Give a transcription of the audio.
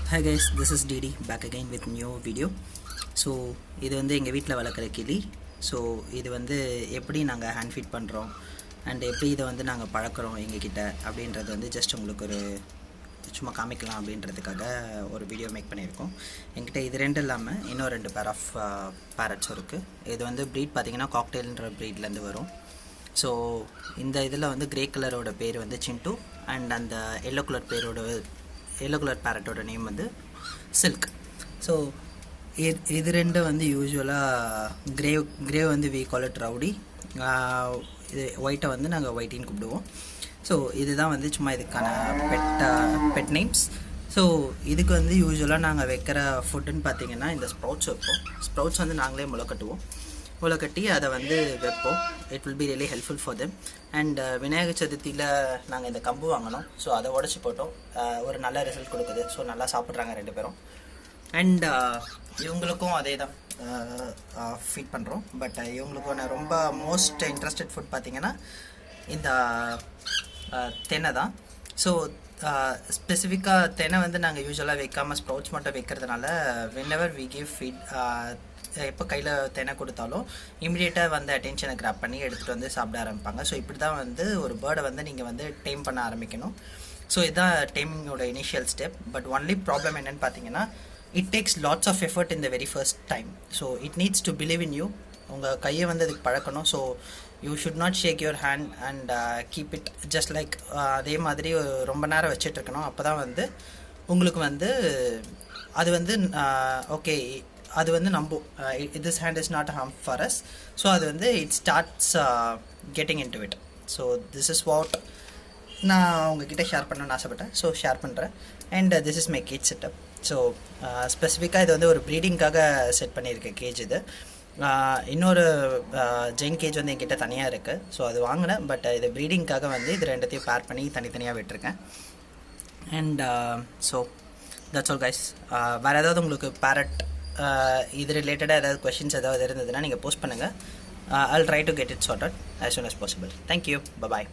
Hi guys, this is Didi back again with new video. So இது வந்து எங்கள் வீட்டில் வளர்க்குற கிளி. ஸோ இது வந்து எப்படி நாங்கள் ஹேண்ட் ஃபீட் பண்ணுறோம் அண்ட் எப்படி இதை வந்து நாங்கள் பழக்கிறோம் எங்ககிட்ட அப்படின்றது வந்து ஜஸ்ட் உங்களுக்கு ஒரு சும்மா காமிக்கலாம் அப்படின்றதுக்காக ஒரு வீடியோ மேக் பண்ணியிருக்கோம். என்கிட்ட இது ரெண்டு இல்லாமல் இன்னும் 2 பேர் ஆஃப் பேரட்ஸும் இருக்குது. இது வந்து ப்ரீட் பார்த்திங்கன்னா காக்டெயில்ன்ற ப்ரீட்லேருந்து வரும். ஸோ இந்த இதில் வந்து கிரே கலரோட பேர் வந்து சிண்டு அண்ட் அந்த எல்லோ கலர் பேரட்டோட நேம் வந்து சில்க். ஸோ இது ரெண்டு வந்து யூஸ்வலாக கிரே வந்து வி கால் இட் ரவுடி, இது ஒயிட்டை வந்து நாங்கள் ஒயிட்டின்னு கூப்பிடுவோம். ஸோ இதுதான் வந்து சும்மா இதுக்கான பெட் நேம்ஸ். ஸோ இதுக்கு வந்து யூஸ்வலாக நாங்கள் வைக்கிற ஃபுட்டுன்னு பார்த்தீங்கன்னா இந்த ஸ்ப்ரவுட்ஸ் வைப்போம். ஸ்ப்ரவுட்ஸ் வந்து நாங்களே முளைக்கட்டி அதை வந்து வைப்போம். It will be really helpful for them. And Vinayagar சதுர்த்தியில் நாங்கள் இந்த கம்பு வாங்கினோம். ஸோ அதை உடச்சி போட்டோம். ஒரு நல்ல ரிசல்ட் கொடுக்குது. ஸோ நல்லா சாப்பிட்றாங்க 2 பேரும். அண்ட் இவங்களுக்கும் அதே தான் ஃபீட் பண்ணுறோம். பட் இவங்களுக்கான ரொம்ப மோஸ்ட் இன்ட்ரெஸ்டட் ஃபுட் பார்த்திங்கன்னா இந்த தென்னை தான். ஸோ ஸ்பெசிஃபிக்காக தென்னை வந்து நாங்கள் யூஸ்வலாக வைக்காமல் ஸ்ப்ரவுட்ஸ் மட்டும் வைக்கிறதுனால whenever we give feed, எப்போ கையில் தென்னை கொடுத்தாலும் இமீடியட்டாக வந்து அட்டென்ஷனை கிராப் பண்ணி எடுத்துகிட்டு வந்து சாப்பிட ஆரம்பிப்பாங்க. ஸோ இப்படி தான் வந்து ஒரு பேர்டை வந்து நீங்கள் வந்து டேம் பண்ண ஆரம்பிக்கணும். ஸோ இதுதான் டேமிங்கோட initial step. But only problem என்னென்னு பார்த்தீங்கன்னா it takes lots of effort in the very first time. So it needs to believe in you. உங்கள் கையை வந்து அதுக்கு பழக்கணும். So you should not shake your hand and keep it just like அதே மாதிரி ரொம்ப நேரம் வச்சிட்ருக்கணும். அப்போ தான் வந்து உங்களுக்கு வந்து அது வந்து ஓகே அது வந்து this hand is not harm for us. So அது வந்து it starts getting into it. So this is what நான் உங்ககிட்ட ஷேர் பண்ணணும்னு ஆசைப்பட்டேன். ஸோ ஷேர் பண்ணுறேன். And this is my cage setup. So ஸ்பெசிஃபிக்காக இது வந்து ஒரு ப்ரீடிங்காக செட் பண்ணியிருக்கேன் கேஜ். இது இன்னொரு ஜெயின் கேஜ் வந்து என்கிட்ட தனியாக இருக்குது. ஸோ அது வாங்கினேன். பட் இது ப்ரீடிங்காக வந்து இது ரெண்டத்தையும் பேர் பண்ணி தனித்தனியாக விட்டுருக்கேன். And so that's all guys. வேறு ஏதாவது உங்களுக்கு பேரட் இது ரிலேட்டடாக ஏதாவது கொஷின்ஸ் ஏதாவது இருந்ததுன்னா நீங்கள் போஸ்ட் பண்ணுங்கள். I'll try to get it sorted as soon as possible. Thank you. Bye-bye.